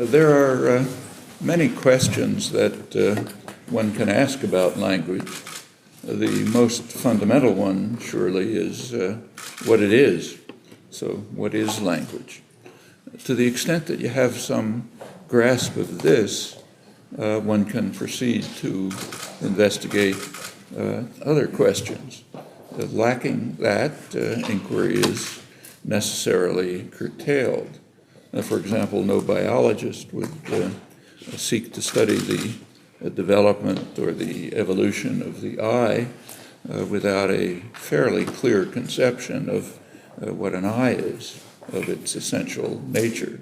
There are many questions that one can ask about language. The most fundamental one, surely, is what it is. So, what is language? To the extent that you have some grasp of this, one can proceed to investigate other questions. Lacking that, inquiry is necessarily curtailed. For example, no biologist would seek to study the development or the evolution of the eye without a fairly clear conception of what an eye is, of its essential nature.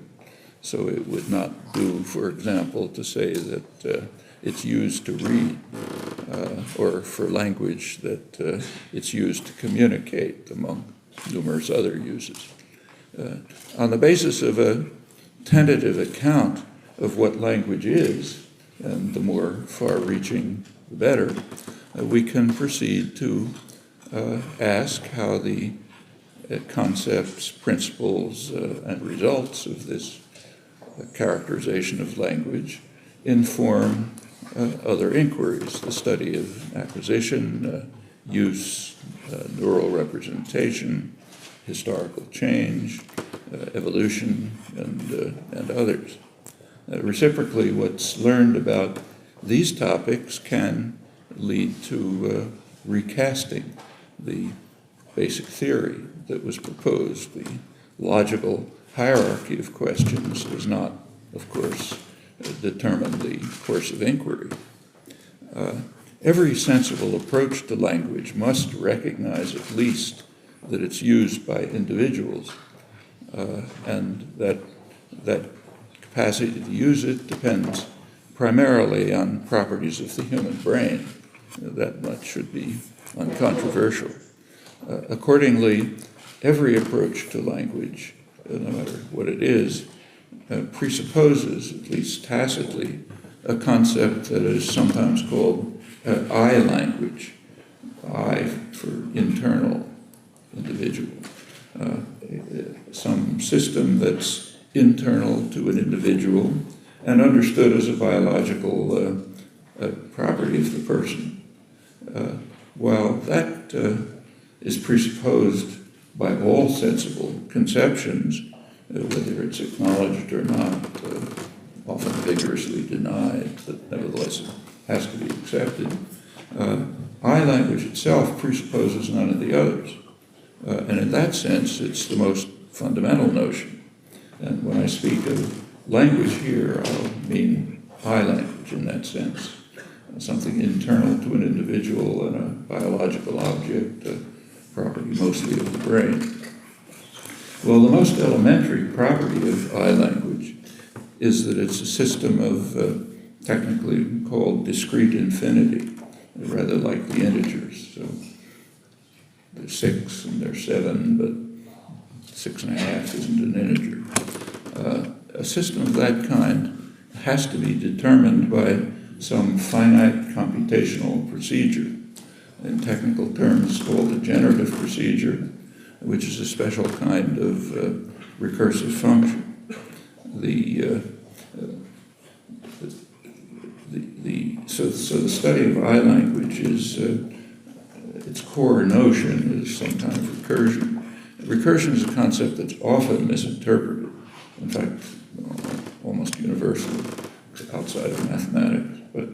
So it would not do, for example, to say that it's used to read, or for language that it's used to communicate, among numerous other uses. On the basis of a tentative account of what language is, and the more far-reaching the better, we can proceed to ask how the concepts, principles, and results of this characterization of language inform other inquiries, the study of acquisition, use, neural representation, historical change, evolution, and others. Reciprocally, what's learned about these topics can lead to recasting the basic theory that was proposed. The logical hierarchy of questions does not, of course, determine the course of inquiry. Every sensible approach to language must recognize at least that it's used by individuals, and that capacity to use it depends primarily on properties of the human brain. That much should be uncontroversial. Accordingly, every approach to language, no matter what it is, presupposes, at least tacitly, a concept that is sometimes called I language, I for internal, individual, some system that's internal to an individual and understood as a biological property of the person. While that is presupposed by all sensible conceptions, whether it's acknowledged or not, often vigorously denied, but nevertheless it has to be accepted, I language itself presupposes none of the others. And in that sense, it's the most fundamental notion. And when I speak of language here, I'll mean I language in that sense. Something internal to an individual and a biological object, property mostly of the brain. Well, the most elementary property of I language is that it's a system of technically called discrete infinity, rather like the integers. So there's 6 and there's 7, but 6.5 isn't an integer. A system of that kind has to be determined by some finite computational procedure, in technical terms called a generative procedure, which is a special kind of recursive function. So the study of I language is, its core notion is some kind of recursion. Recursion is a concept that's often misinterpreted, in fact, almost universally outside of mathematics, but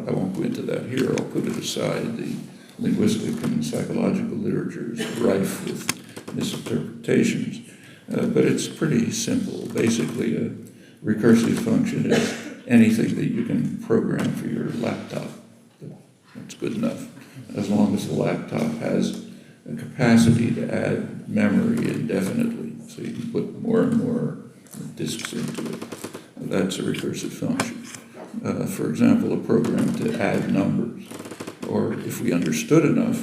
I won't go into that here. I'll put it aside. The linguistic and psychological literature is rife with misinterpretations, but it's pretty simple. Basically, a recursive function is anything that you can program for your laptop. That's good enough, as long as the laptop has a capacity to add memory indefinitely, so you can put more and more disks into it. That's a recursive function. For example, a program to add numbers, or if we understood enough,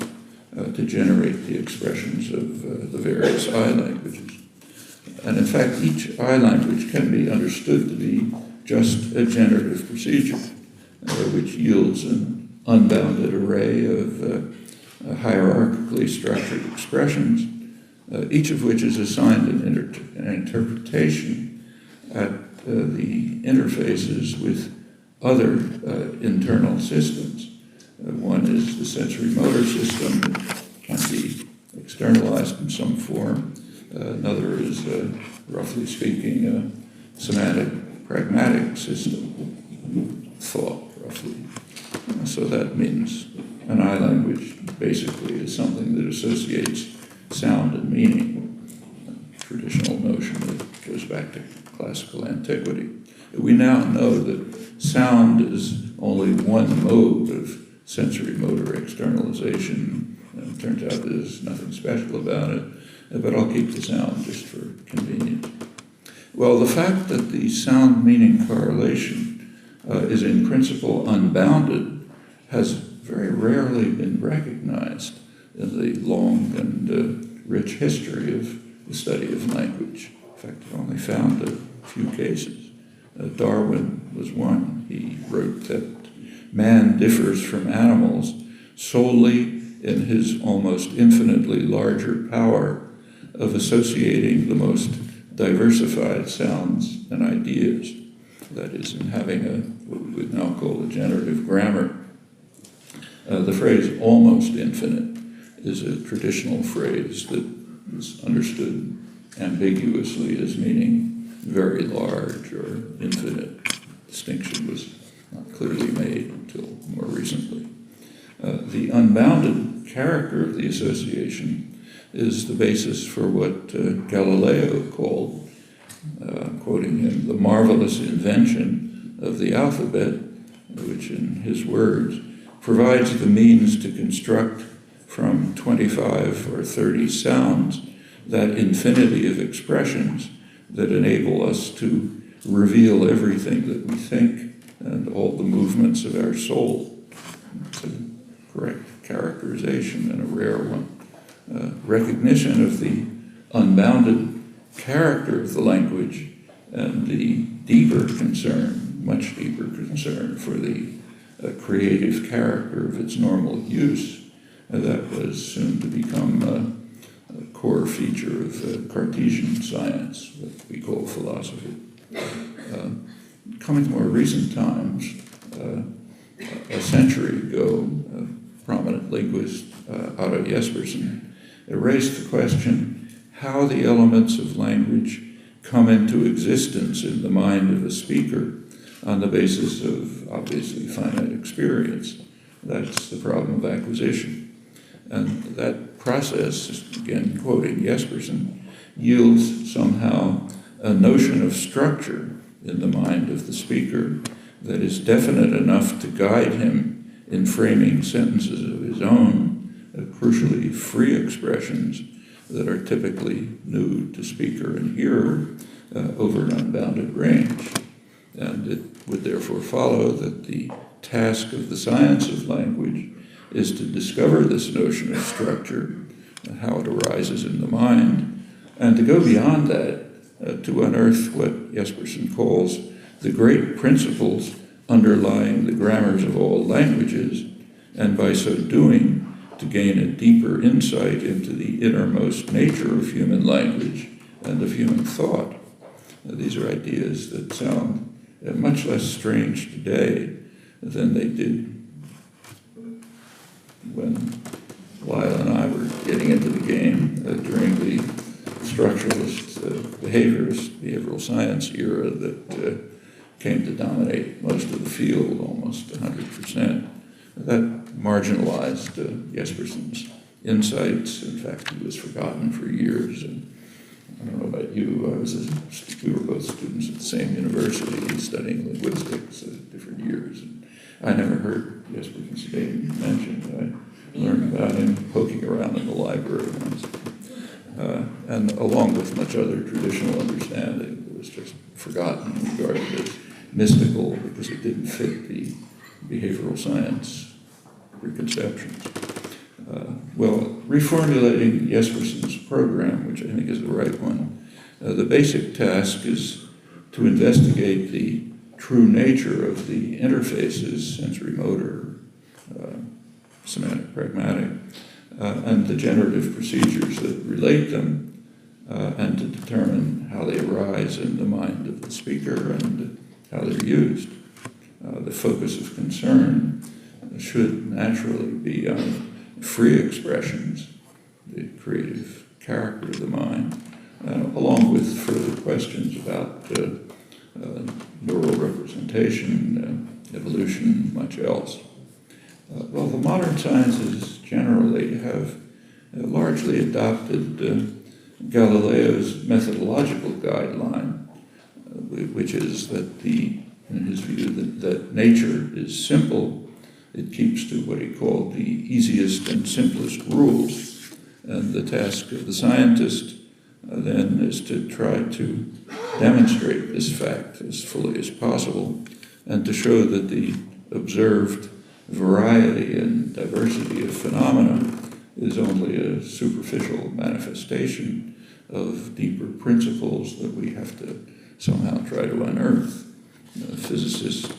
to generate the expressions of the various I languages. And in fact, each I language can be understood to be just a generative procedure, which yields an unbounded array of hierarchically structured expressions, each of which is assigned an interpretation at the interfaces with other internal systems. One is the sensory motor system that can be externalized in some form. Another is, roughly speaking, a semantic pragmatic system, thought, roughly. So that means an I language basically is something that associates sound and meaning, a traditional notion that goes back to classical antiquity. We now know that sound is only one mode of sensory motor externalization. It turns out there's nothing special about it, but I'll keep the sound just for convenience. Well, the fact that the sound-meaning correlation is in principle unbounded has very rarely been recognized in the long and rich history of the study of language. In fact, I've only found a few cases. Darwin was one. He wrote that man differs from animals solely in his almost infinitely larger power of associating the most diversified sounds and ideas. That is, in having what we would now call a generative grammar. The phrase almost infinite is a traditional phrase that is understood ambiguously as meaning very large or infinite. Distinction was not clearly made until more recently. The unbounded character of the association is the basis for what Galileo called, quoting him, the marvelous invention of the alphabet, which in his words provides the means to construct from 25 or 30 sounds that infinity of expressions that enable us to reveal everything that we think and all the movements of our soul. It's a correct characterization and a rare one. Recognition of the unbounded character of the language and the deeper concern, much deeper concern for the creative character of its normal use, that was soon to become a core feature of Cartesian science, what we call philosophy. Coming to more recent times, a century ago, a prominent linguist, Otto Jespersen, raised the question how the elements of language come into existence in the mind of a speaker on the basis of obviously finite experience. That's the problem of acquisition. And that process, again quoting Jespersen, yields somehow a notion of structure in the mind of the speaker that is definite enough to guide him in framing sentences of his own, crucially free expressions that are typically new to speaker and hearer over an unbounded range. And it would therefore follow that the task of the science of language is to discover this notion of structure and how it arises in the mind, and to go beyond that to unearth what Jespersen calls the great principles underlying the grammars of all languages, and by so doing, to gain a deeper insight into the innermost nature of human language and of human thought. These are ideas that sound much less strange today than they did when Lyle and I were getting into the game during the structuralist, behavioral science era that came to dominate most of the field, almost 100%. That marginalized Jespersen's insights. In fact, he was forgotten for years. And I don't know about you, we were both students at the same university studying linguistics at different years. And I never heard Jespersen's name mentioned. I learned about him poking around in the library once. And along with much other traditional understanding, it was just forgotten and regarded as mystical because it didn't fit the behavioral science preconceptions. Well, reformulating Jespersen's program, which I think is the right one, the basic task is to investigate the true nature of the interfaces, sensory motor, semantic pragmatic, and the generative procedures that relate them, and to determine how they arise in the mind of the speaker and how they're used. The focus of concern should naturally be on free expressions, the creative character of the mind, along with further questions about neural representation, evolution, much else. Well, the modern sciences generally have largely adopted Galileo's methodological guideline, which is that in his view, that nature is simple. It keeps to what he called the easiest and simplest rules. And the task of the scientist then is to try to demonstrate this fact as fully as possible and to show that the observed variety and diversity of phenomena is only a superficial manifestation of deeper principles that we have to somehow try to unearth. Physicist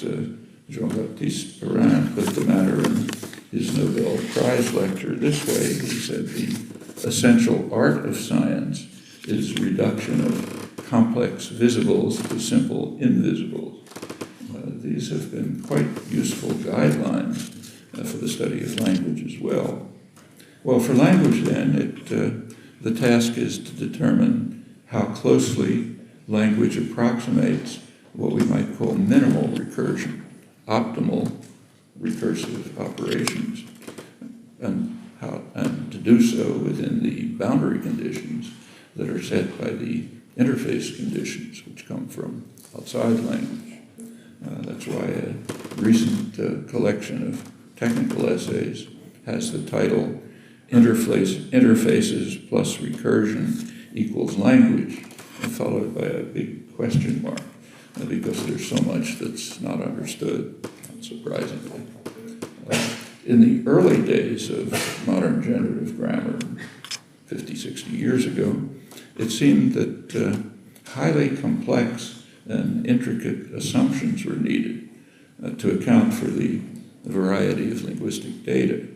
Jean-Baptiste Perrin put the matter in his Nobel Prize lecture this way. He said, the essential art of science is reduction of complex visibles to simple invisibles. These have been quite useful guidelines for the study of language as well. Well, for language then, the task is to determine how closely language approximates what we might call minimal recursion, optimal recursive operations, and to do so within the boundary conditions that are set by the interface conditions which come from outside language. That's why a recent collection of technical essays has the title Interfaces plus Recursion equals Language, followed by a big question mark, because there's so much that's not understood, unsurprisingly. In the early days of modern generative grammar, 50, 60 years ago, it seemed that highly complex and intricate assumptions were needed to account for the variety of linguistic data.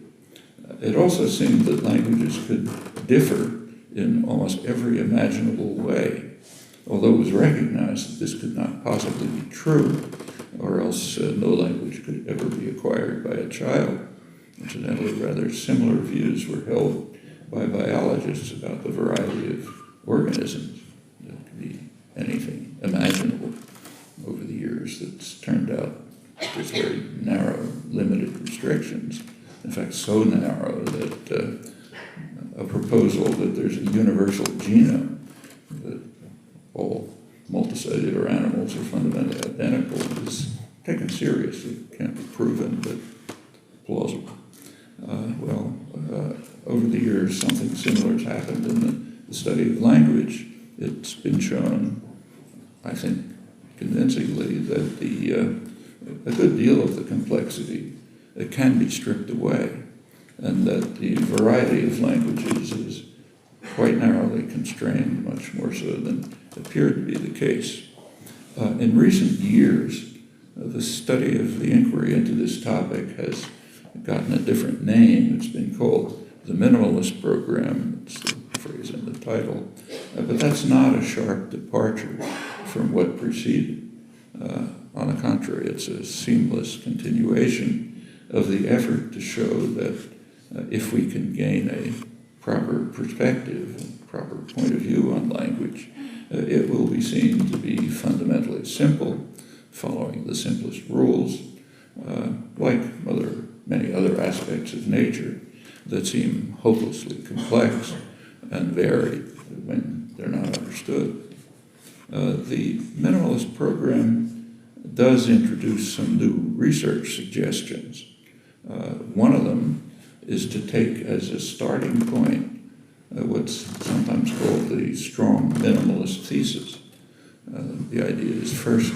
It also seemed that languages could differ in almost every imaginable way, although it was recognized that this could not possibly be true, or else no language could ever be acquired by a child. Incidentally, rather similar views were held by biologists about the variety of organisms. There could be anything imaginable over the years that's turned out with very narrow, limited restrictions. In fact, so narrow that a proposal that there's a universal genome, that all multicellular animals are fundamentally identical, is taken seriously. It can't be proven, but plausible. Over the years, something similar has happened in the study of language. It's been shown, I think, convincingly, that a good deal of the complexity can be stripped away, and that the variety of languages is quite narrowly constrained, much more so than appeared to be the case. In recent years, the study of the inquiry into this topic has gotten a different name. It's been called the minimalist program. It's the phrase in the title. But that's not a sharp departure from what preceded. On the contrary, it's a seamless continuation of the effort to show that if we can gain a proper perspective, a proper point of view on language, it will be seen to be fundamentally simple, following the simplest rules, like many other aspects of nature that seem hopelessly complex and varied when they're not understood. The minimalist program does introduce some new research suggestions. One of them is to take as a starting point what's sometimes called the strong minimalist thesis. The idea is first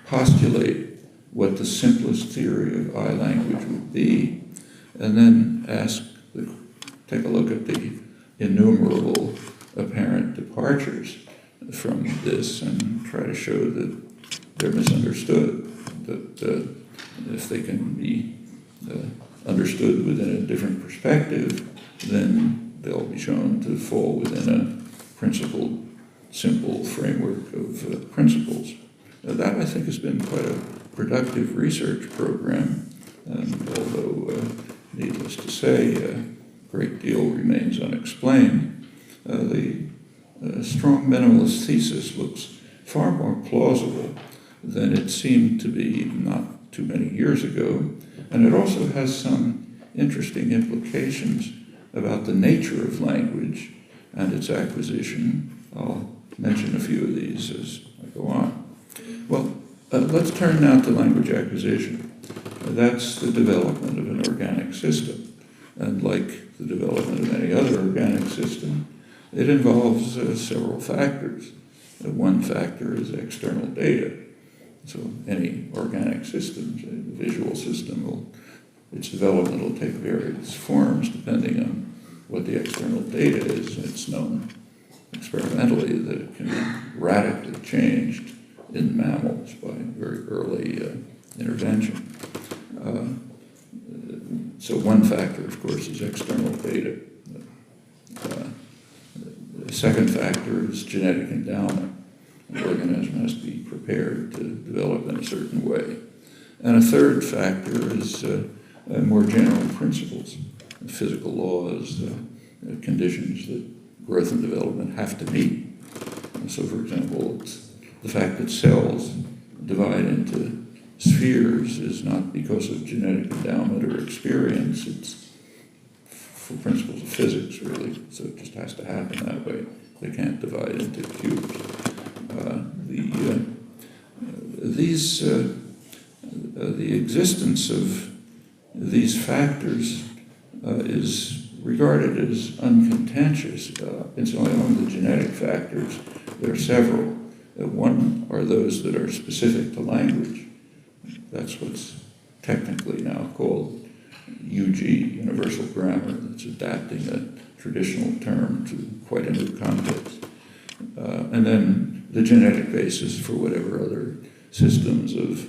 postulate what the simplest theory of language would be, and then take a look at the innumerable apparent departures from this and try to show that they're misunderstood, that if they can be understood within a different perspective, then they'll be shown to fall within a principled, simple framework of principles. That, I think, has been quite a productive research program, and although, needless to say, a great deal remains unexplained, the strong minimalist thesis looks far more plausible than it seemed to be not too many years ago, and it also has some interesting implications about the nature of language and its acquisition. I'll mention a few of these as I go on. Well, let's turn now to language acquisition. That's the development of an organic system. And like the development of any other organic system, it involves several factors. One factor is external data. So any organic system, say the visual system, its development will take various forms depending on what the external data is. It's known experimentally that it can be radically changed in mammals by very early intervention. So one factor, of course, is external data. The second factor is genetic endowment. An organism has to be prepared to develop in a certain way. And a third factor is more general principles, physical laws, conditions that growth and development have to meet. So, for example, it's the fact that cells divide into spheres is not because of genetic endowment or experience. It's for principles of physics, really. So it just has to happen that way. They can't divide into cubes. The existence of these factors is regarded as uncontentious. It's only among the genetic factors. There are several. One are those that are specific to language. That's what's technically now called UG, universal grammar. That's adapting a traditional term to quite a new context. And then the genetic basis for whatever other systems of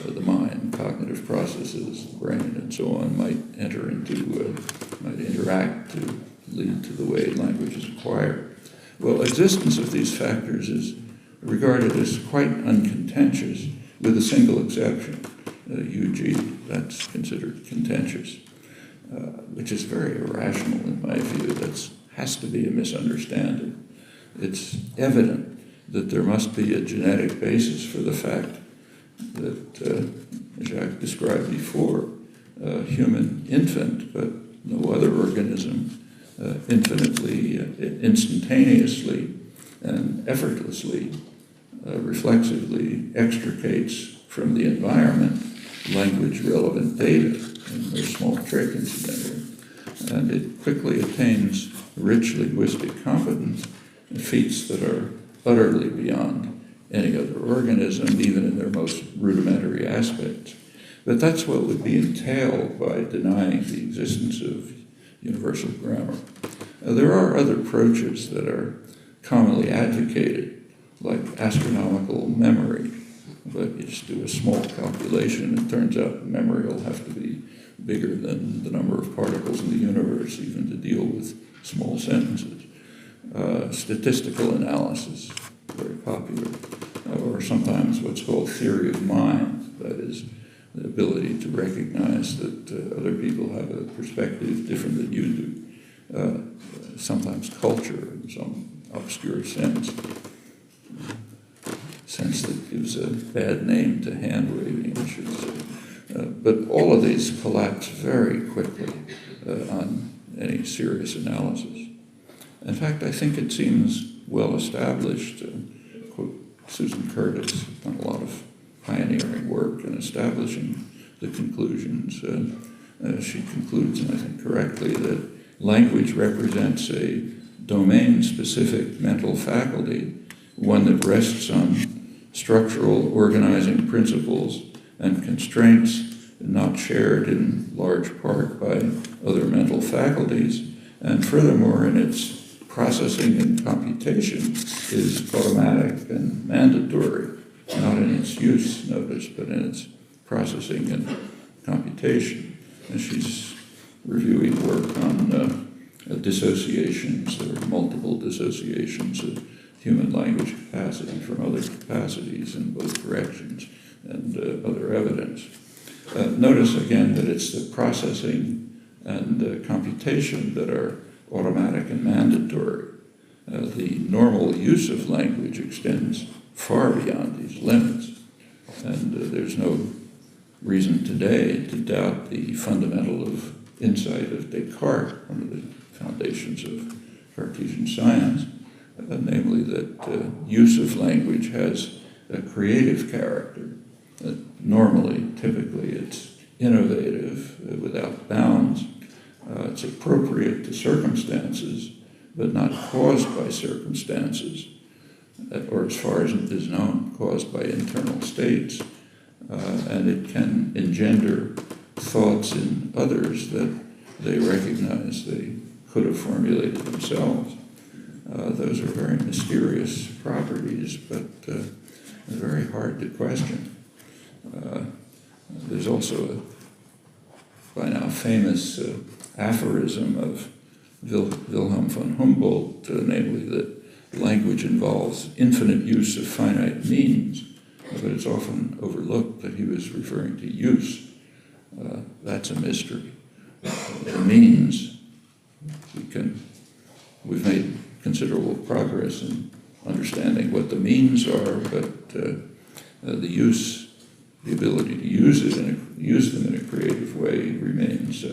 the mind, cognitive processes, the brain, and so on might might interact to lead to the way language is acquired. Well, existence of these factors is regarded as quite uncontentious, with a single exception, UG, that's considered contentious, which is very irrational in my view. That has to be a misunderstanding. It's evident that there must be a genetic basis for the fact that, as Jacques described before, a human infant, but no other organism, infinitely, instantaneously, and effortlessly, reflexively extricates from the environment language-relevant data, and no small trick, incidentally. And it quickly attains rich linguistic competence in feats that are utterly beyond any other organism, even in their most rudimentary aspects. But that's what would be entailed by denying the existence of universal grammar. There are other approaches that are commonly advocated, like astronomical memory. But you just do a small calculation, it turns out memory will have to be bigger than the number of particles in the universe, even to deal with small sentences. Statistical analysis, very popular, or sometimes what's called theory of mind, that is, the ability to recognize that other people have a perspective different than you do. Sometimes culture in some obscure sense that gives a bad name to hand-waving, I should say. But all of these collapse very quickly on any serious analysis. In fact, I think it seems well established, quote Susan Curtis, done a lot of pioneering work in establishing the conclusions. She concludes, and I think correctly, that language represents a domain-specific mental faculty, one that rests on structural organizing principles and constraints not shared in large part by other mental faculties, and furthermore, in its processing and computation is automatic and mandatory, not in its use, notice, but in its processing and computation. And she's reviewing work on dissociations. There are multiple dissociations of human language capacity from other capacities in both directions, and other evidence. Notice again that it's the processing and computation that are automatic and mandatory. The normal use of language extends far beyond these limits, and there's no reason today to doubt the fundamental insight of Descartes, one of the foundations of Cartesian science, namely that use of language has a creative character. Normally, typically, it's innovative, without bounds. It's appropriate to circumstances, but not caused by circumstances, or as far as it is known, caused by internal states. And it can engender thoughts in others that they recognize they could have formulated themselves. Those are very mysterious properties, but very hard to question. There's also a by now famous aphorism of Wilhelm von Humboldt, namely that language involves infinite use of finite means, but it's often overlooked that he was referring to use. That's a mystery. The means, we've made considerable progress in understanding what the means are, but the use, the ability to use them in a creative way remains,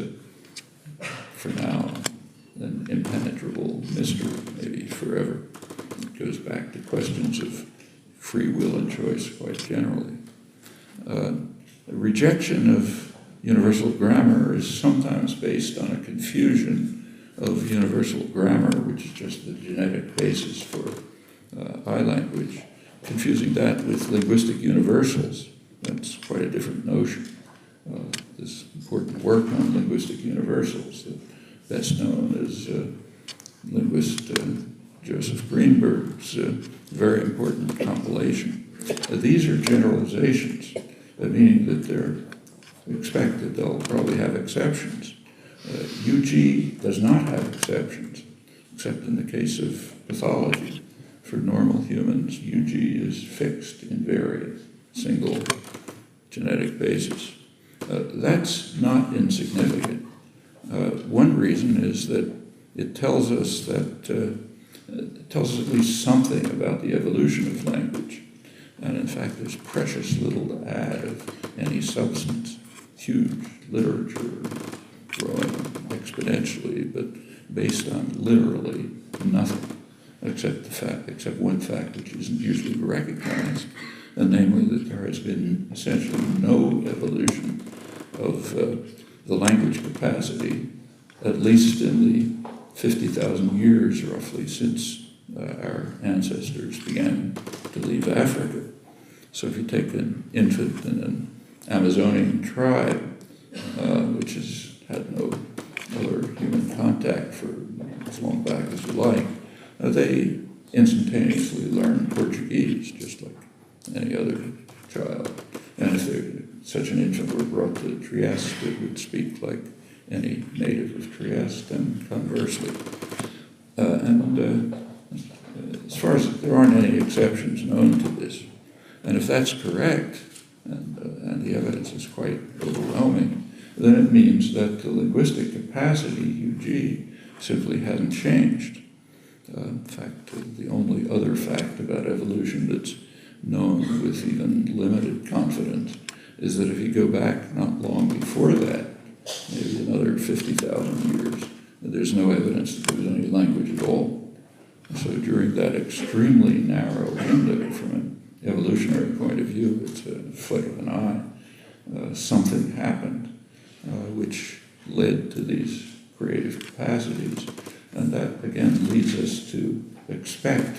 for now, an impenetrable mystery, maybe forever. It goes back to questions of free will and choice quite generally. A rejection of universal grammar is sometimes based on a confusion of universal grammar, which is just the genetic basis for language, confusing that with linguistic universals. That's quite a different notion. This important work on linguistic universals, best known as linguist Joseph Greenberg's very important compilation. These are generalizations, meaning that they're expected, they'll probably have exceptions. UG does not have exceptions, except in the case of pathology. For normal humans, UG is fixed, invariant, single genetic basis. That's not insignificant. One reason is that it tells us that it tells us at least something about the evolution of language. And in fact, there's precious little to add of any substance. Huge literature growing exponentially, but based on literally nothing, except one fact which isn't usually recognized, and namely that there has been essentially no evolution of the language capacity, at least in the 50,000 years roughly since our ancestors began to leave Africa. So if you take an infant in an Amazonian tribe, which has had no other human contact for as long back as you like, they instantaneously learn Portuguese, just like any other child. And if such an infant were brought to Trieste, it would speak like any native of Trieste, and conversely. As far as there aren't any exceptions known to this, and if that's correct, and the evidence is quite overwhelming, then it means that the linguistic capacity, UG, simply hasn't changed. In fact, the only other fact about evolution that's known with even limited confidence is that if you go back not long before that, maybe another 50,000 years, there's no evidence that there was any language at all. So during that extremely narrow window, from an evolutionary point of view, it's a flick of an eye, something happened which led to these creative capacities. And that, again, leads us to expect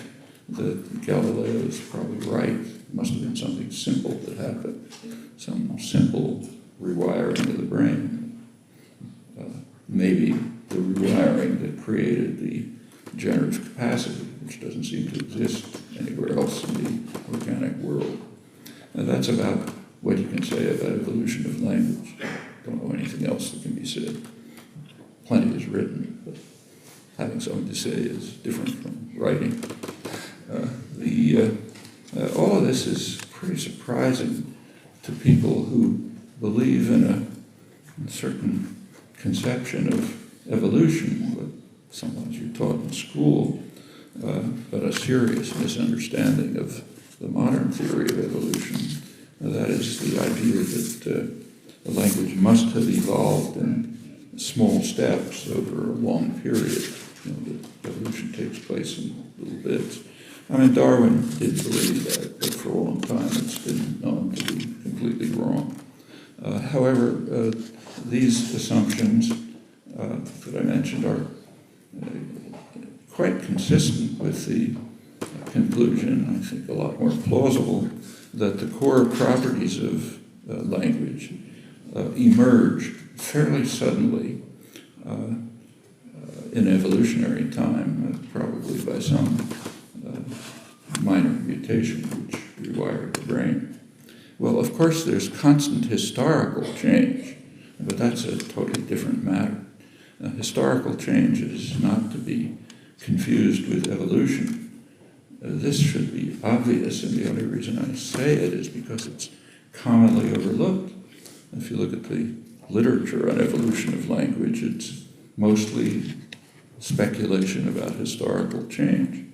that Galileo is probably right. It must have been something simple that happened, some simple rewiring of the brain. Maybe the rewiring that created the generative capacity, which doesn't seem to exist anywhere else in the organic world. And that's about what you can say about evolution of language. Don't know anything else that can be said. Plenty is written, but having something to say is different from writing. All of this is pretty surprising to people who believe in a certain conception of evolution, what sometimes you're taught in school, but a serious misunderstanding of the modern theory of evolution. That is the idea that the language must have evolved in small steps over a long period. That evolution takes place in little bits. I mean, Darwin did believe that, but for a long time it's been known to be completely wrong. However, these assumptions that I mentioned are quite consistent with the conclusion, I think a lot more plausible, that the core properties of language emerged fairly suddenly in evolutionary time, probably by some minor mutation which rewired the brain. Well, of course, there's constant historical change, but that's a totally different matter. Historical change is not to be confused with evolution. This should be obvious, and the only reason I say it is because it's commonly overlooked. If you look at the literature on evolution of language, it's mostly speculation about historical change.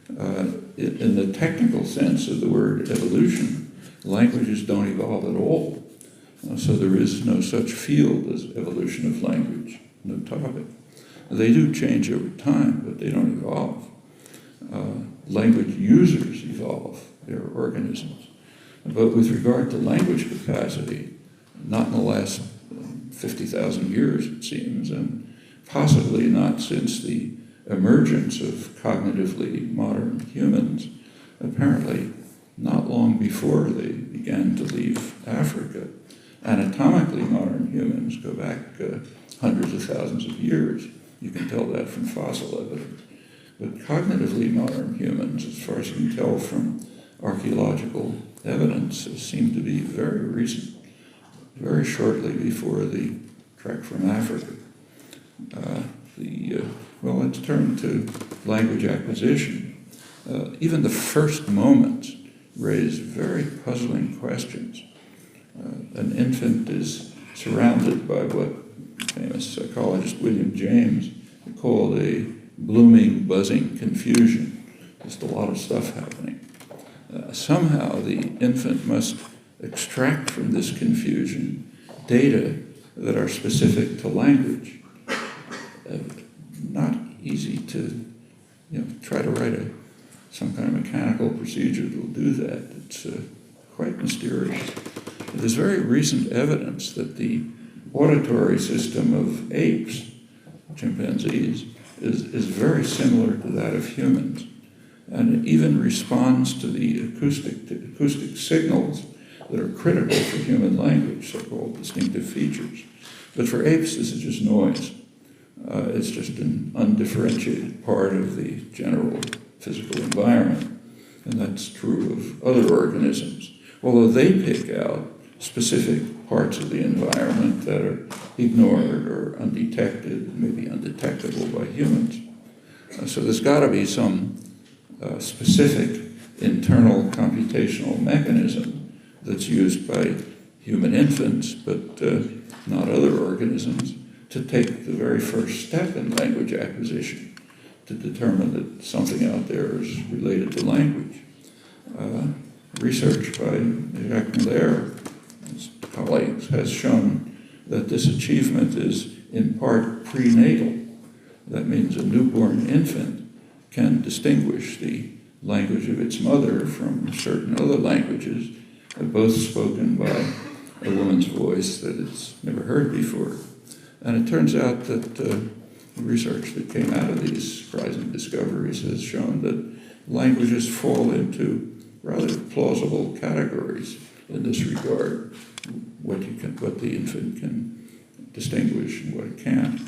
In the technical sense of the word evolution, languages don't evolve at all. So there is no such field as evolution of language, no topic. They do change over time, but they don't evolve. Language users evolve, they're organisms. But with regard to language capacity, not in the last 50,000 years, it seems, and possibly not since the emergence of cognitively modern humans, apparently not long before they began to leave Africa. Anatomically modern humans go back hundreds of thousands of years. You can tell that from fossil evidence. But cognitively modern humans, as far as you can tell from archaeological evidence, seem to be very recent, very shortly before the trek from Africa. Well, let's turn to language acquisition. Even the first moments raise very puzzling questions. An infant is surrounded by what famous psychologist William James called a blooming, buzzing confusion. Just a lot of stuff happening. Somehow the infant must extract from this confusion data that are specific to language. Not easy to try to write some kind of mechanical procedure that will do that. It's quite mysterious. There's very recent evidence that the auditory system of apes, chimpanzees, is very similar to that of humans. And it even responds to the acoustic signals that are critical for human language, so-called distinctive features. But for apes, this is just noise. It's just an undifferentiated part of the general physical environment. And that's true of other organisms. Although they pick out specific parts of the environment that are ignored or undetected, maybe undetectable by humans. So there's got to be some specific internal computational mechanism that's used by human infants, but not other organisms, to take the very first step in language acquisition, to determine that something out there is related to language. Research by Jacques Miller and his colleagues has shown that this achievement is in part prenatal. That means a newborn infant can distinguish the language of its mother from certain other languages, both spoken by a woman's voice that it's never heard before. And it turns out that the research that came out of these surprising discoveries has shown that languages fall into rather plausible categories in this regard, what the infant can distinguish and what it can't.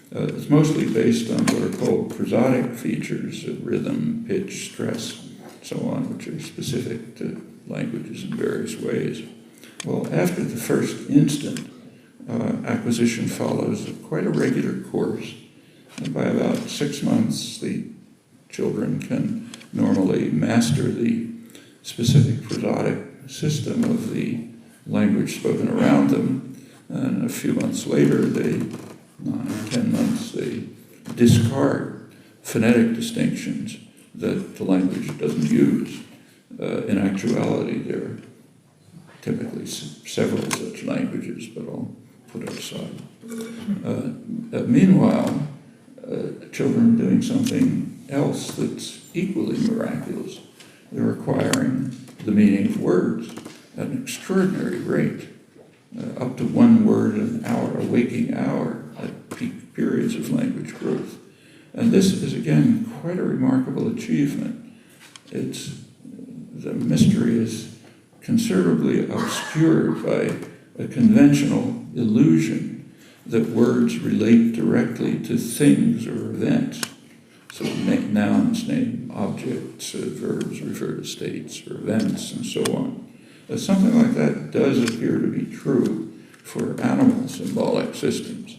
It's mostly based on what are called prosodic features of rhythm, pitch, stress, so on, which are specific to languages in various ways. Well, after the first instant, acquisition follows quite a regular course. And by about 6 months, the children can normally master the specific prosodic system of the language spoken around them. And a few months later, 9, 10 months, they discard phonetic distinctions that the language doesn't use. In actuality, there are typically several such languages, but I'll put it aside. Meanwhile, children are doing something else that's equally miraculous. They're acquiring the meaning of words at an extraordinary rate, up to 1 word an hour, a waking hour, at peak periods of language growth. And this is, again, quite a remarkable achievement. The mystery is considerably obscured by a conventional illusion that words relate directly to things or events. So nouns name objects, verbs refer to states or events, and so on. Something like that does appear to be true for animal symbolic systems.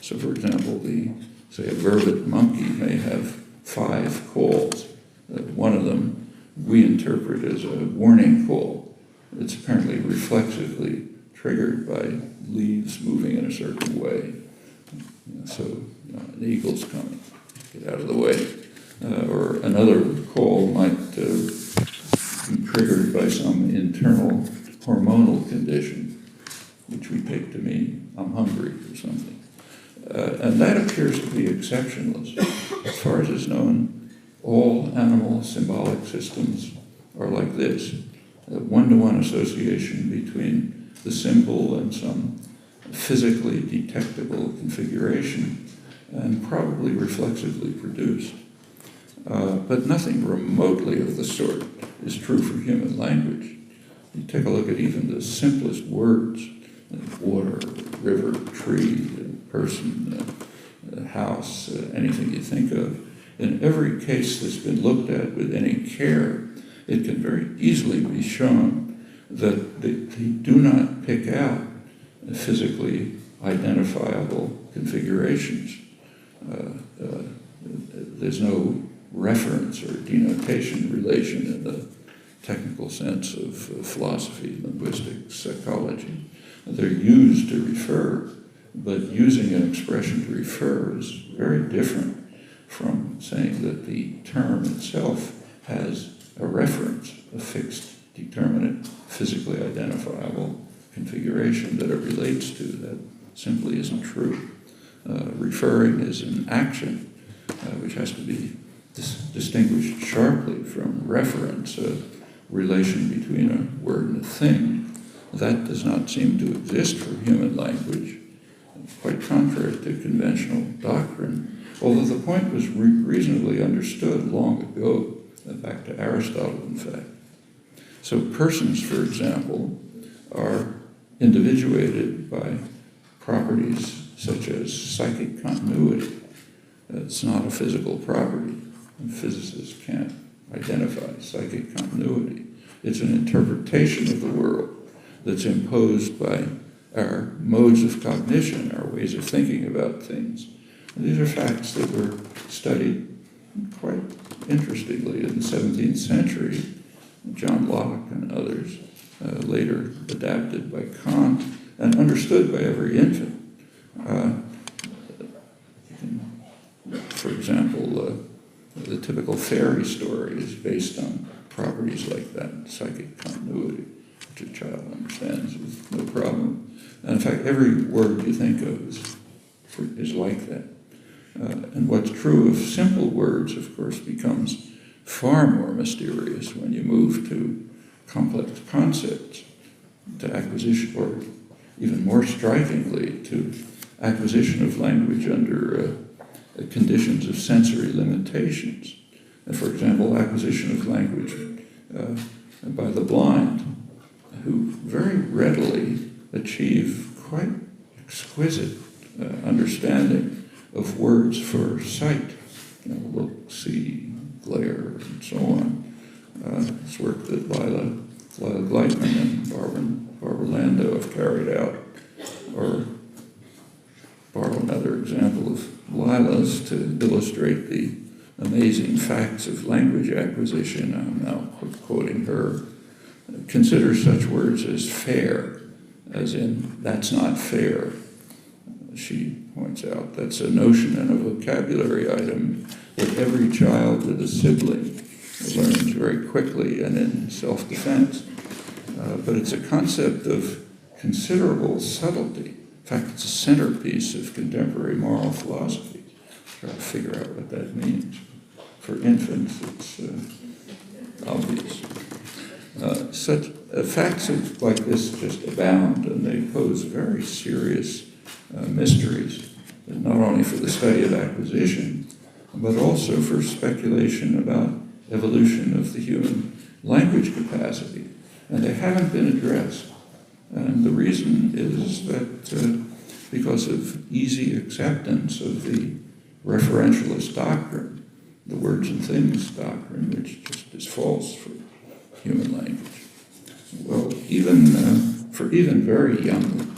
So, for example, say a vervet monkey may have 5 calls. One of them we interpret as a warning call. It's apparently reflexively triggered by leaves moving in a certain way. So, an eagle's coming, get out of the way. Or another call might be triggered by some internal hormonal condition, which we take to mean I'm hungry or something. And that appears to be exceptionless. As far as is known, all animal symbolic systems are like this. A one-to-one association between the symbol and some physically detectable configuration, and probably reflexively produced. But nothing remotely of the sort is true for human language. You take a look at even the simplest words, water, river, tree, person, house, anything you think of. In every case that's been looked at with any care, it can very easily be shown that they do not pick out physically identifiable configurations. There's no reference or denotation relation in the technical sense of philosophy, linguistics, psychology. They're used to refer, but using an expression to refer is very different from saying that the term itself has a reference, a fixed, determinate, physically identifiable configuration that it relates to. That simply isn't true. Referring is an action, which has to be distinguished sharply from reference, a relation between a word and a thing. That does not seem to exist for human language, quite contrary to conventional doctrine, although the point was reasonably understood long ago, back to Aristotle, in fact. So persons, for example, are individuated by properties such as psychic continuity. It's not a physical property, and physicists can't identify psychic continuity. It's an interpretation of the world that's imposed by our modes of cognition, our ways of thinking about things. And these are facts that were studied quite interestingly in the 17th century. John Locke and others, later adapted by Kant and understood by every infant. For example, the typical fairy story is based on properties like that, psychic continuity, which a child understands with no problem. And in fact, every word you think of is like that. And what's true of simple words, of course, becomes far more mysterious when you move to complex concepts, to acquisition, or even more strikingly, to acquisition of language under conditions of sensory limitations. For example, acquisition of language by the blind, who very readily achieve quite exquisite understanding of words for sight. Look, see, glare, and so on. It's work that Lila Gleitman and Barbara Lando have carried out. Or borrow another example of Lila. Lila's to illustrate the amazing facts of language acquisition. I'm now quoting her. Consider such words as fair, as in, that's not fair. She points out that's a notion and a vocabulary item that every child with a sibling learns very quickly and in self-defense. But it's a concept of considerable subtlety. In fact, it's a centerpiece of contemporary moral philosophy. Try to figure out what that means. For infants, it's obvious. Such facts like this just abound, and they pose very serious mysteries, not only for the study of acquisition, but also for speculation about evolution of the human language capacity. And they haven't been addressed. And the reason is that because of easy acceptance of the referentialist doctrine, the words and things doctrine, which just is false for human language. Well, for even very young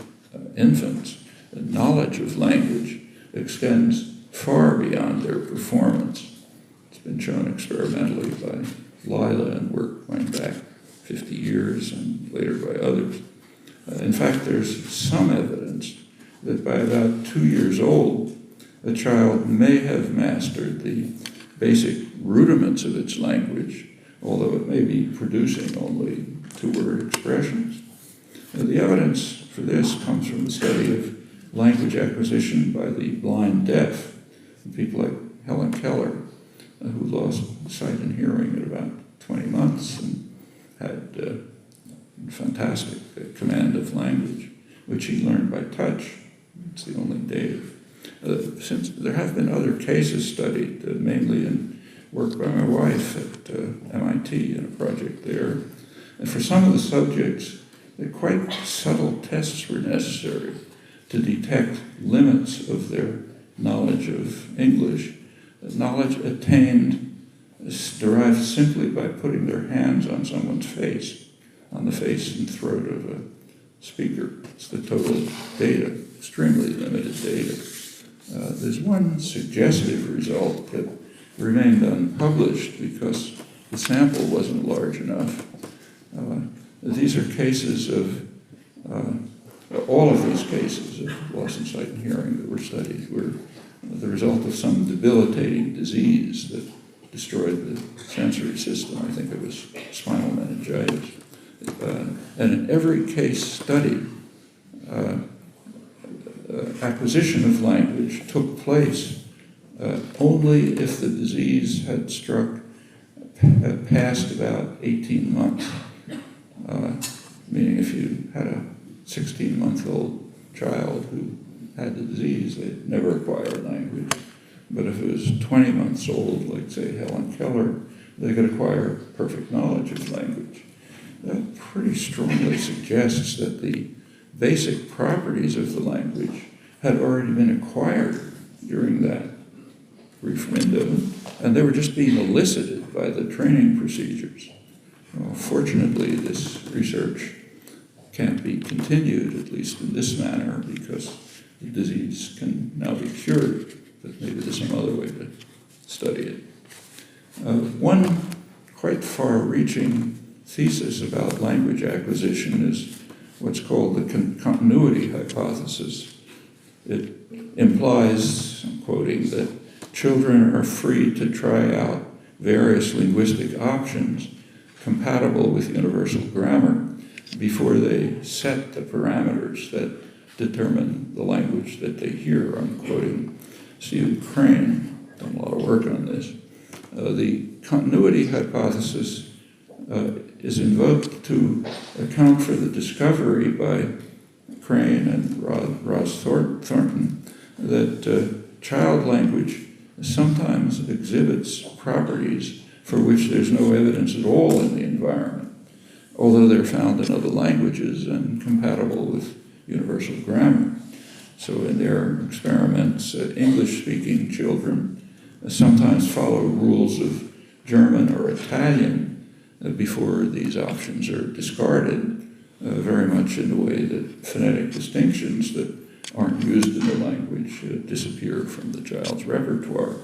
infants, the knowledge of language extends far beyond their performance. It's been shown experimentally by Lila and work going back 50 years and later by others. In fact, there's some evidence that by about 2 years old, a child may have mastered the basic rudiments of its language, although it may be producing only two-word expressions. The evidence for this comes from the study of language acquisition by the blind deaf, people like Helen Keller, who lost sight and hearing at about 20 months and had fantastic command of language, which he learned by touch. It's the only data. Since there have been other cases studied, mainly in work by my wife at MIT in a project there. And for some of the subjects, quite subtle tests were necessary to detect limits of their knowledge of English. Knowledge attained is derived simply by putting their hands on someone's face, on the face and throat of a speaker. It's the total data, extremely limited data. There's one suggestive result that remained unpublished because the sample wasn't large enough. These are cases of, all of these cases of loss of sight and hearing that were studied were the result of some debilitating disease that destroyed the sensory system. I think it was spinal meningitis. And in every case studied, acquisition of language took place only if the disease had passed about 18 months. Meaning if you had a 16-month-old child who had the disease, they'd never acquire language. But if it was 20 months old, like say Helen Keller, they could acquire perfect knowledge of language. That pretty strongly suggests that the basic properties of the language had already been acquired during that brief window, and they were just being elicited by the training procedures. Well, fortunately, this research can't be continued, at least in this manner, because the disease can now be cured, but maybe there's some other way to study it. One quite far-reaching thesis about language acquisition is what's called the continuity hypothesis. It implies, I'm quoting, that children are free to try out various linguistic options compatible with universal grammar before they set the parameters that determine the language that they hear. I'm quoting Stephen Crane, done a lot of work on this. The continuity hypothesis is invoked to account for the discovery by Crane and Ross Thornton that child language sometimes exhibits properties for which there's no evidence at all in the environment, although they're found in other languages and compatible with universal grammar. So in their experiments, English-speaking children sometimes follow rules of German or Italian before these options are discarded, very much in the way that phonetic distinctions that aren't used in the language disappear from the child's repertoire.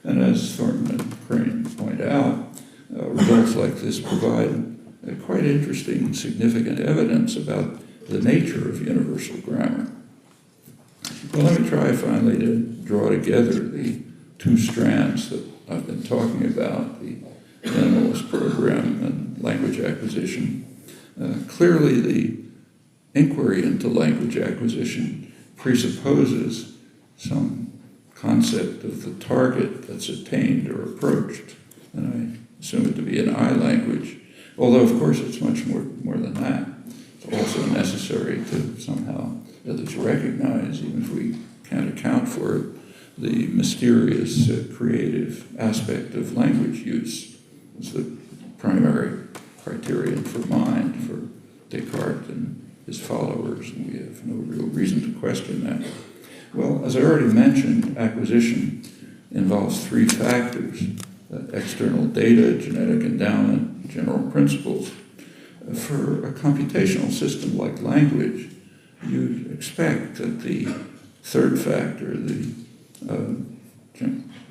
And as Thornton and Crane point out, results like this provide quite interesting and significant evidence about the nature of universal grammar. Well, let me try finally to draw together the two strands that I've been talking about, the minimalist program and language acquisition. Clearly, the inquiry into language acquisition presupposes some concept of the target that's attained or approached, and I assume it to be an I language, although of course it's much more than that. It's also necessary to somehow at least recognize, even if we can't account for it, the mysterious creative aspect of language use. It's the primary criterion for mind for Descartes and his followers, and we have no real reason to question that. Well, as I already mentioned, acquisition involves three factors: external data, genetic endowment, general principles. For a computational system like language, you'd expect that the third factor, the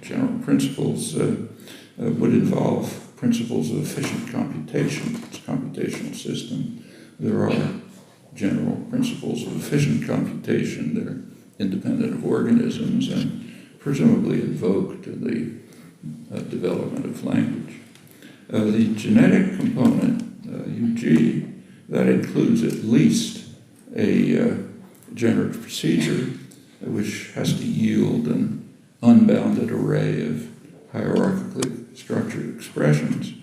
general principles, would involve principles of efficient computation. It's a computational system. There are general principles of efficient computation. They're independent of organisms and presumably invoked in the development of language. The genetic component, Uq, that includes at least a generative procedure which has to yield an unbounded array of hierarchically structured expressions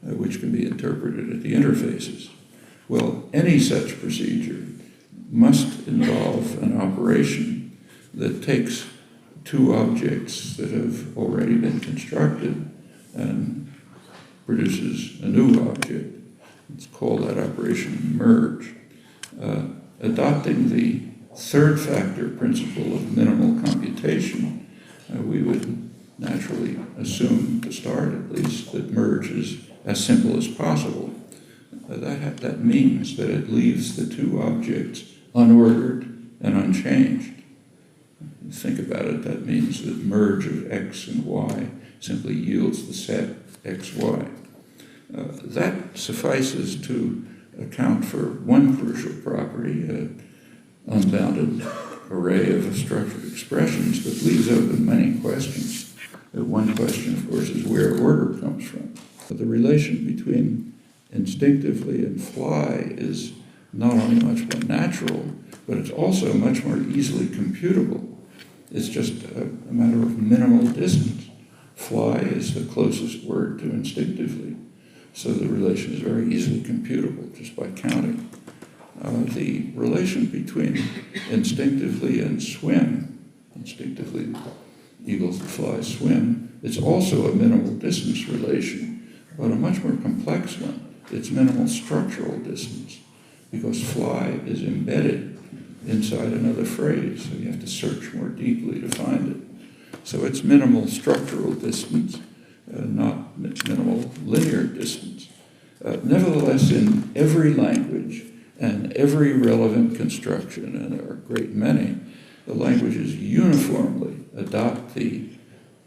which can be interpreted at the interfaces. Well, any such procedure must involve an operation that takes two objects that have already been constructed and produces a new object. Let's call that operation merge. Adopting the third factor principle of minimal computation, we would naturally assume, to start at least, that merge is as simple as possible. That means that it leaves the two objects unordered and unchanged. Think about it, that means that merge of x and y simply yields the set xy. That suffices to account for one crucial property, an unbounded array of structured expressions, but leaves open many questions. One question, of course, is where order comes from. The relation between instinctively and fly is not only much more natural, but it's also much more easily computable. It's just a matter of minimal distance. Fly is the closest word to instinctively, so the relation is very easily computable just by counting. The relation between instinctively and swim, instinctively eagles that fly swim, it's also a minimal distance relation, but a much more complex one. It's minimal structural distance, because fly is embedded inside another phrase, so you have to search more deeply to find it. So it's minimal structural distance, not minimal linear distance. Nevertheless, in every language and every relevant construction, and there are a great many, the languages uniformly adopt the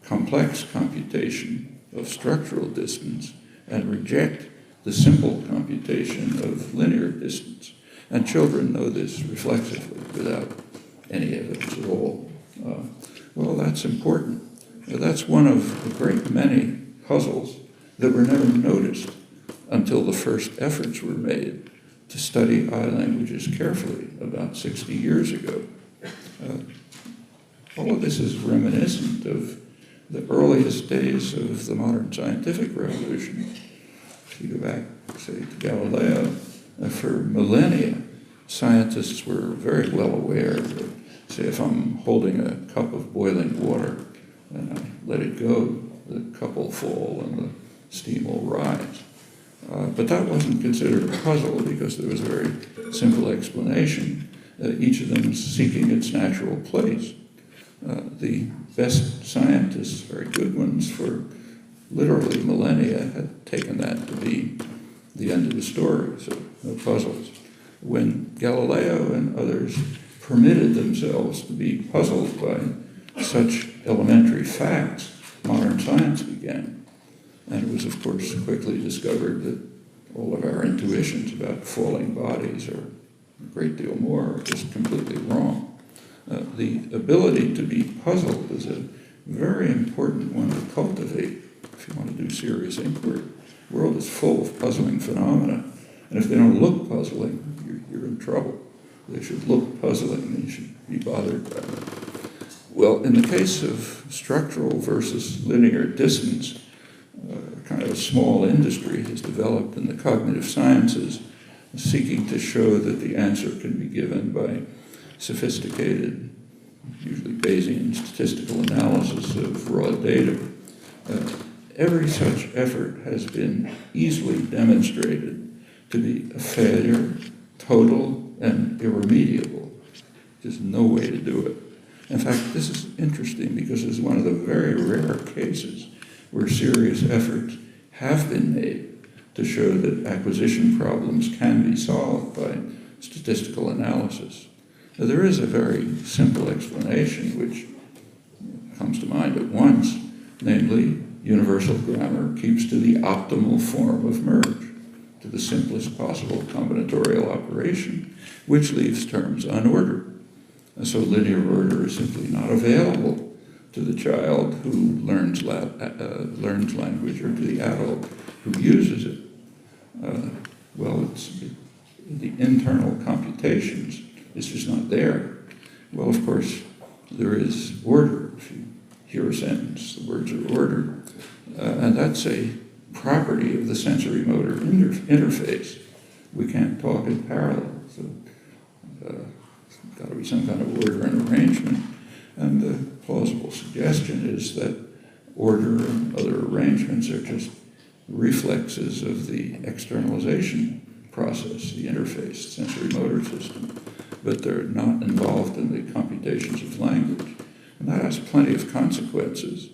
complex computation of structural distance and reject the simple computation of linear distance. And children know this reflexively without any evidence at all. Well, that's important. That's one of a great many puzzles that were never noticed until the first efforts were made to study I languages carefully about 60 years ago. All of this is reminiscent of the earliest days of the modern scientific revolution. If you go back, say, to Galileo, for millennia, scientists were very well aware that, say, if I'm holding a cup of boiling water and I let it go, the cup will fall and the steam will rise. But that wasn't considered a puzzle because there was a very simple explanation, each of them seeking its natural place. The best scientists, very good ones, for literally millennia had taken that to be the end of the story, so no puzzles. When Galileo and others permitted themselves to be puzzled by such elementary facts, modern science began. And it was, of course, quickly discovered that all of our intuitions about falling bodies are a great deal more are just completely wrong. The ability to be puzzled is a very important one to cultivate if you want to do serious inquiry. The world is full of puzzling phenomena, and if they don't look puzzling, you're in trouble. They should look puzzling, and you should be bothered by them. Well, in the case of structural versus linear distance, kind of a small industry has developed in the cognitive sciences, seeking to show that the answer can be given by sophisticated, usually Bayesian statistical analysis of raw data. Every such effort has been easily demonstrated to be a failure, total and irremediable. There's no way to do it. In fact, this is interesting because it's one of the very rare cases where serious efforts have been made to show that acquisition problems can be solved by statistical analysis. Now, there is a very simple explanation which comes to mind at once, namely, universal grammar keeps to the optimal form of merge, to the simplest possible combinatorial operation, which leaves terms unordered. And so linear order is simply not available to the child who learns language or to the adult who uses it. It's the internal computations. It's just not there. Well, of course, there is order. If you hear a sentence, the words are ordered. And that's a property of the sensory motor interface. We can't talk in parallel. So there's got to be some kind of order and arrangement. And the plausible suggestion is that order and other arrangements are just reflexes of the externalization process, the interface, sensory motor system, but they're not involved in the computations of language. And that has plenty of consequences.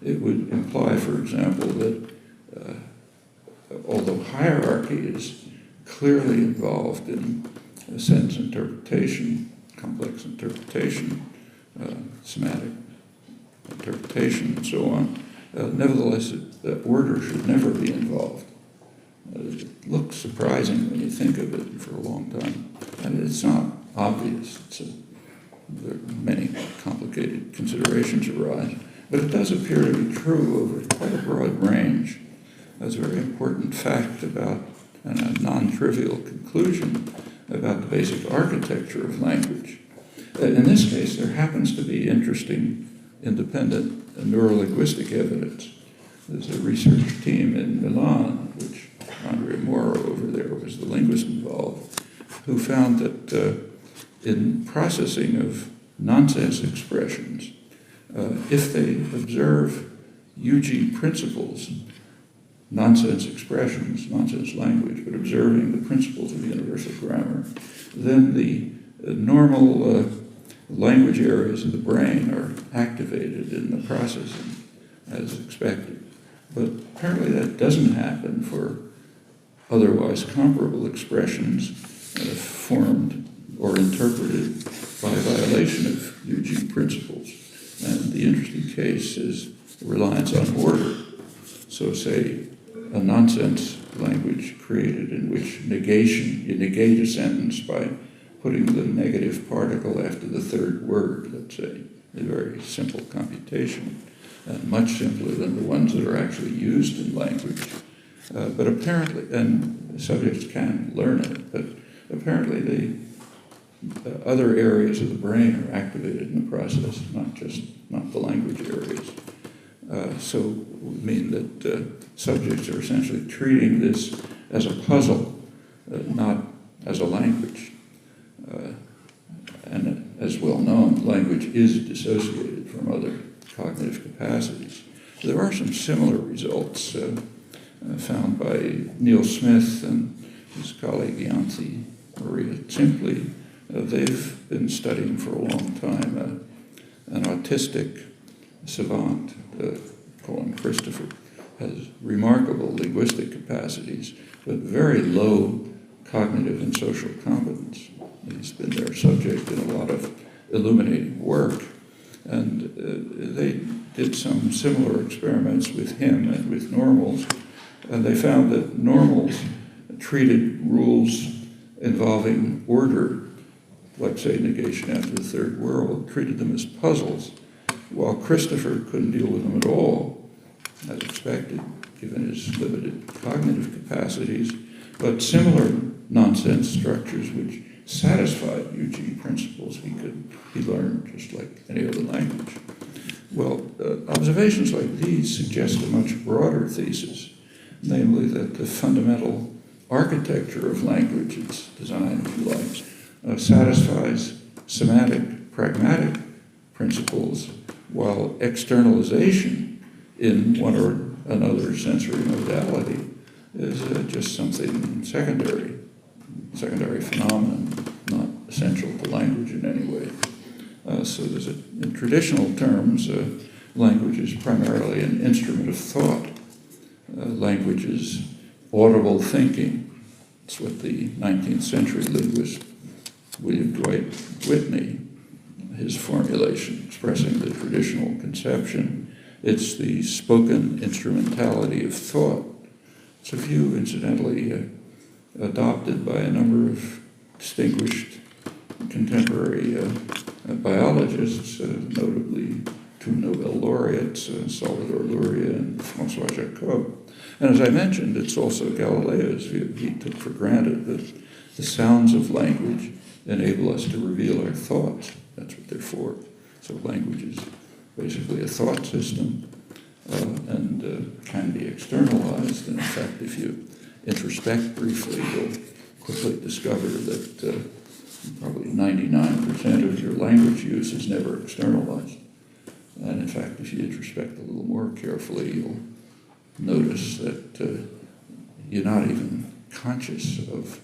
It would imply, for example, that although hierarchy is clearly involved in sentence interpretation, complex interpretation, semantic interpretation, and so on, nevertheless, order should never be involved. It looks surprising when you think of it for a long time, and it's not obvious. There are many complicated considerations arise, but it does appear to be true over quite a broad range. That's a very important fact about, and a non-trivial conclusion about the basic architecture of language. In this case, there happens to be interesting, independent neurolinguistic evidence. There's a research team in Milan, which Andrea Moro over there was the linguist involved, who found that in processing of nonsense expressions, if they observe Uq principles, nonsense expressions, nonsense language, but observing the principles of universal grammar, then the normal language areas of the brain are activated in the processing as expected. But apparently that doesn't happen for otherwise comparable expressions formed or interpreted by violation of Uq principles. And the interesting case is reliance on order. So say a nonsense language created in which you negate a sentence by putting the negative particle after the third word, let's say, a very simple computation, much simpler than the ones that are actually used in language. But apparently, and subjects can learn it, but apparently the other areas of the brain are activated in the process, not the language areas. So it would mean that subjects are essentially treating this as a puzzle, not as a language. And as well known, language is dissociated from other cognitive capacities. There are some similar results found by Neil Smith and his colleague Yancy Maria Timpley. They've been studying for a long time an autistic savant, call him Christopher, has remarkable linguistic capacities, but very low cognitive and social competence. He's been their subject in a lot of illuminating work. And they did some similar experiments with him and with normals. And they found that normals treated rules involving order, like, say, negation after the third world, treated them as puzzles, while Christopher couldn't deal with them at all, as expected, given his limited cognitive capacities. But similar nonsense structures which satisfied Uq principles he learned just like any other language. Well, observations like these suggest a much broader thesis, namely that the fundamental architecture of language, its design, if you like, satisfies semantic, pragmatic principles, while externalization in one or another sensory modality is just something secondary phenomenon, not essential to language in any way. So in traditional terms, language is primarily an instrument of thought. Language is audible thinking. It's what the 19th century linguist William Dwight Whitney, his formulation expressing the traditional conception. It's the spoken instrumentality of thought. It's a view, incidentally, adopted by a number of distinguished contemporary biologists, notably two Nobel laureates, Salvador Luria and François Jacob. And as I mentioned, it's also Galileo's view. He took for granted that the sounds of language enable us to reveal our thoughts. That's what they're for. So language is basically a thought system and can be externalized. And in fact, if you introspect briefly, you'll quickly discover that probably 99% of your language use is never externalized. And in fact, if you introspect a little more carefully, you'll notice that you're not even conscious of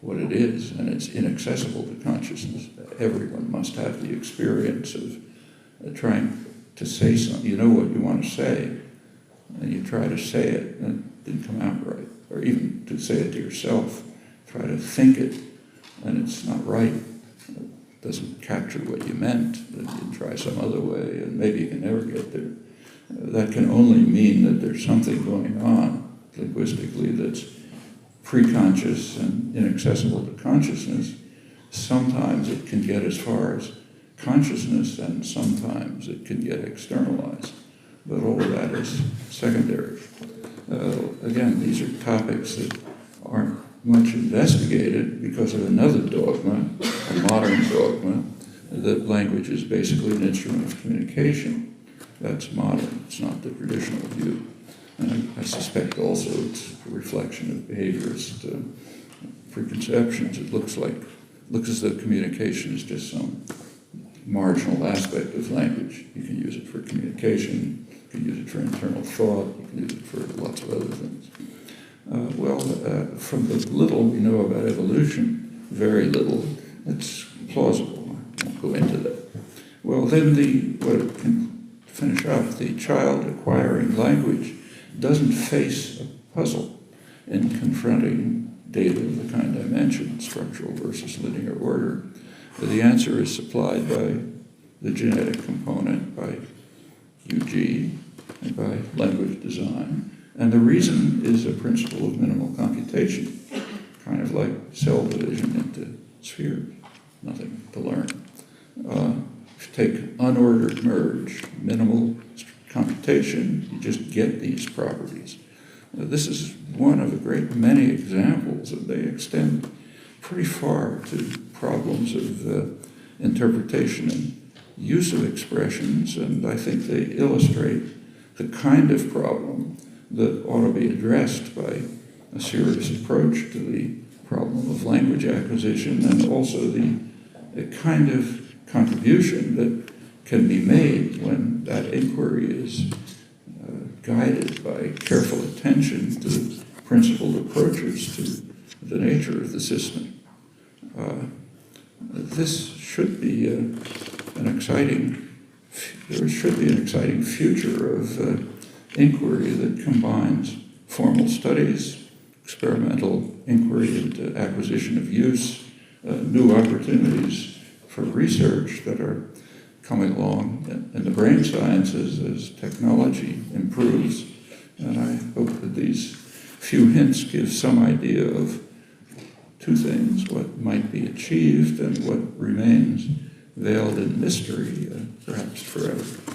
what it is, and it's inaccessible to consciousness. Everyone must have the experience of trying to say something. You know what you want to say, and you try to say it, and it didn't come out right. Or even to say it to yourself, try to think it, and it's not right. It doesn't capture what you meant. Then you try some other way, and maybe you can never get there. That can only mean that there's something going on linguistically that's pre-conscious and inaccessible to consciousness. Sometimes it can get as far as consciousness, and sometimes it can get externalized. But all of that is secondary. Again, these are topics that aren't much investigated because of another dogma, a modern dogma, that language is basically an instrument of communication. That's modern. It's not the traditional view. And I suspect also it's a reflection of behaviorist preconceptions. It looks as though communication is just some marginal aspect of language. You can use it for communication, you can use it for internal thought, you can use it for lots of other things. From the little we know about evolution, very little, it's plausible. I won't go into that. Well, then finish up, the child acquiring language doesn't face a puzzle in confronting data of the kind I mentioned, structural versus linear order. The answer is supplied by the genetic component, by Uq, and by language design. And the reason is a principle of minimal computation, kind of like cell division into spheres, nothing to learn. If you take unordered merge, minimal computation, you just get these properties. This is one of a great many examples, and they extend pretty far to problems of interpretation and use of expressions, and I think they illustrate the kind of problem that ought to be addressed by a serious approach to the problem of language acquisition, and also the kind of contribution that can be made when that inquiry is guided by careful attention to principled approaches to the nature of the system. This should be there should be an exciting future of inquiry that combines formal studies, experimental inquiry into acquisition of use, new opportunities for research that are coming along in the brain sciences as technology improves. And I hope that these few hints give some idea of two things: what might be achieved and what remains veiled in mystery, perhaps forever.